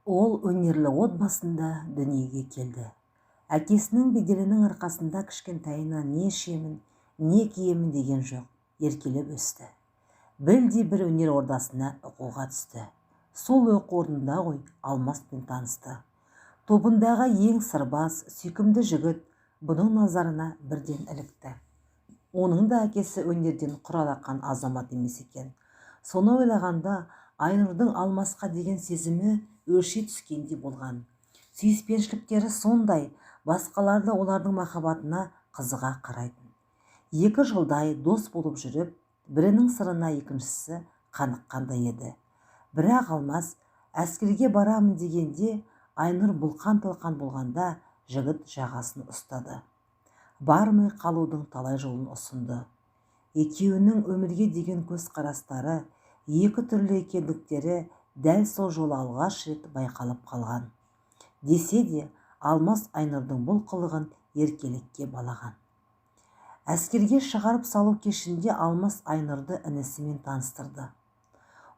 Ол өнерлі отбасында дүниеге келді. Әкесінің беделінің арқасында кішкентайынан не ішемін, не киемін деген жоқ, еркелеп өсті. Білдей бір өнер ордасына оқуға түсті. Сол оқу орнында ғой Алмаспен танысты. Тобындағы ең сырбаз, сүйкімді жігіт бұның назарына бірден ілікті. Оның да әкесі өнерден құралақан азамат емес екен. Соны ойлағанда Айнұрдың Алмасқа деген сезімі өрши түскендей болған. Сүйіспеншіліктері сондай, басқаларды олардың махаббатына қызыға қарайтын. 2 жылдай дос болып жүріп, бірінің сырына екіншісі қаныққандай еді. Бірақ Алмас әскерге барамын дегенде, Айнұр бұлқан-талқан болғанда жігіт жағасын ұстады. Бармай қалудың талай жолын ұсынды. Екеуінің өмірге деген көзқарастары екі түрлі екендіктері дәл сол жолы алғаш рет байқалып қалған. Десе де, Алмас Айнұрдың бұл қылығын еркелікке балаған. Әскерге шығарып салу кешінде Алмас Айнұрды інісімен таныстырды.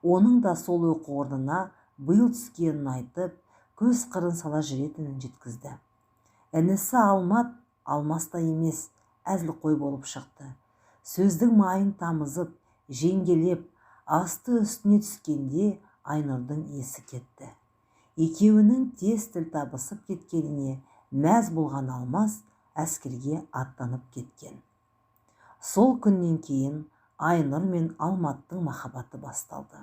Оның да сол оқу орнына биыл түскенін айтып, көз қырын сала жүретінін жеткізді. Інісі Алмаста емес, әзілқой болып шықты. Сөздің майын тамызып, жеңгелеп, асты үстіне түскенде Айнұрдың есі кетті. Екеуінің тез тіл табысып кеткеніне мәз болған Алмас әскерге аттанып кеткен. Сол күннен кейін Айнұр мен Алматтың махаббаты басталды.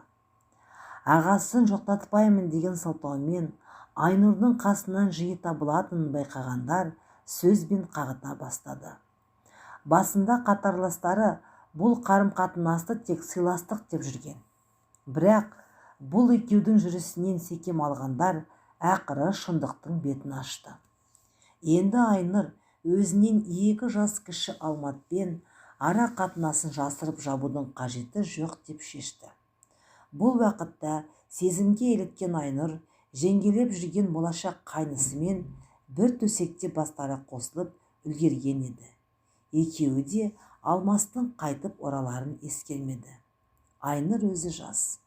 Ағасын жоқтатпаймын деген сылтаумен Айнұрдың қасынан жиі табылатынын байқағандар сөзбен қағыта бастады. Басында қатарластары бұл қарым-қатынасты тек сыйластық деп жүрген. Бірақ бұл екеудің жүрісінен секем алғандар ақыры шындықтың бетін ашты. Енді Айнұр өзінен 2 жас кіші Алматпен ара қатынасын жасырып жабудың қажеті жоқ деп шешті. Бұл уақытта сезімге еліткен Айнұр жеңгелеп жүрген болашақ қайнысымен бір төсекте бастары қосылып үлгерген еді. Екеуі де Алмастың қайтып ораларын ескермеді. Айнұр өзі жас.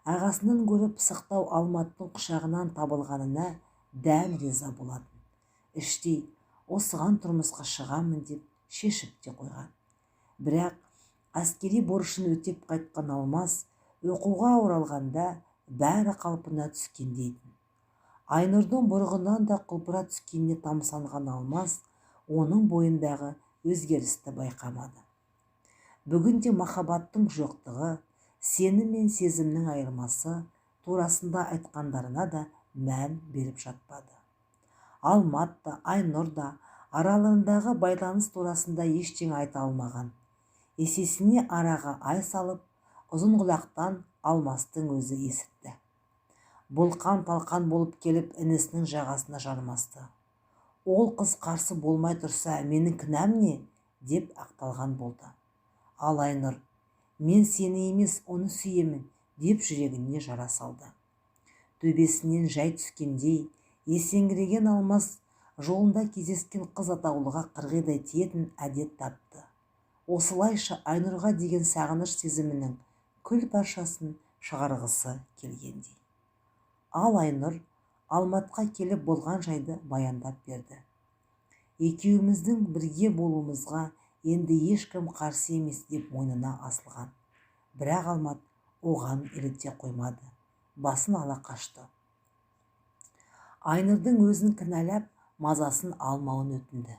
Ағасынан гөрі пысықтау Алматтың құшағынан табылғанына дәм риза болатын. Іштей осыған тұрмысқа шығамын деп шешіп те қойған. Бірақ әскери борышын өтеп қайтқан Алмас оқуға оралғанда бәрі қалпына түскендейді. Айнұрдың бұрғынан да құлпыра түскеніне тамсанған Алмас оның бойындағы өзгерісті байқамады. Бүгінде махаббаттың жоқтығы, сенім мен сезімнің айырмасы турасында айтқандарына да мән беріп жатпады. Алмат та, Айнұр да араларындағы байланыс турасында ештеңе айта алмаған. Есесіне араға ай салып, Ұзынқұлақтан Алмастың өзі есітті. Бұлқан-талқан болып келіп інісінің жағасына жармасты. Ол қыз қарсы болмай тұрса, менің кінәм не? Деп ақталған болды. Ал Айнұр, мен сені емес, оны сүйемін, деп жүрегіне жара салды. Төбесінен жай түскендей, есеңгіреген Алмас жолында кездескен қыз атаулыға қырғидай тиетін әдет тапты. Осылайша Айнұрға деген сағыныш сезімінің күл паршасын шығарғысы келгендей. Ал Айнұр Алматқа келіп болған жайды баяндап берді. Екеуміздің бірге болуымызға енді ешкім қарсы емес деп мойнына асылған. Бірақ Алмат оған еліте қоймады. Басын ала қашты. Айнұрдың өзін кінәлап, мазасын алмауын өтінді.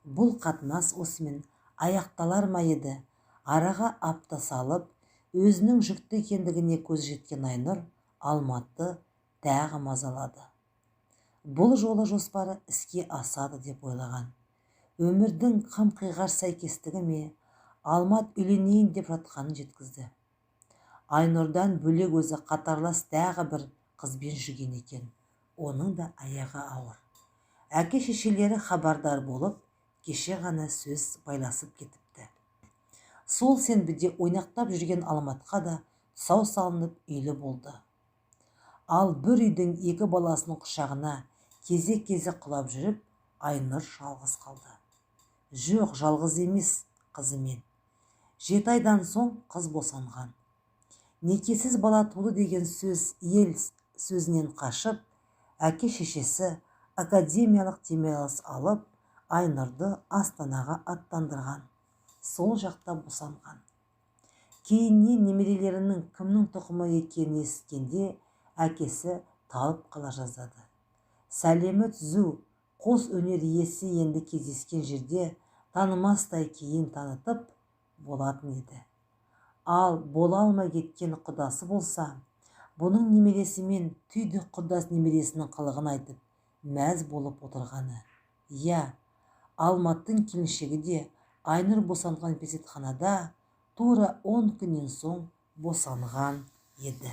Бұл қатынас осымен аяқталар ма еді? Араға апта салып, өзінің жүкті екендігіне көз жеткен Айнұр Алматты тағы мазалады. Бұл жолы жоспары іске асады деп ойлаған. Өмірдің қам-қиғар сәйкестігі ме, Алмат үйленейін деп жатқанын жеткізді. Айнұрдан бөлек өзі қатарлас тағы бір қызбен жүрген екен. Оның да аяғы ауыр. Әке-шешелері хабардар болып, кеше ғана сөз байласып кетіпті. Сол сенбіде ойнақтап жүрген Алматқа да тұсау салынып үйлі болды. Ал бір үйдің 2 баласының құшағына кезек-кезек құлап жүріп, Айнұр жалғыз қалды. Жоқ, жалғыз емес, қызымен. 7 айдан соң қыз босанған. Некесіз бала туды деген сөз ел сөзінен қашып, әке шешесі академиялық демалыс алып Айнұрды Астанаға аттандырған. Сол жақта босанған. Кейіннен немерелерінің кімнің тұқымы екенін ескенде әкесі талып қала жаздады. Сәлемі түзу қос өнер иесі енді кездескен жерде танымастай кейін танытып болатын еді. Ал бола алмай кеткен құдасы болса, бұның немересімен түйдік құдас немересінің қылығын айтып, мәз болып отырғаны. Алматтың келіншегі де Айнұр босанған перзентханада тура 10 күннен соң босанған еді.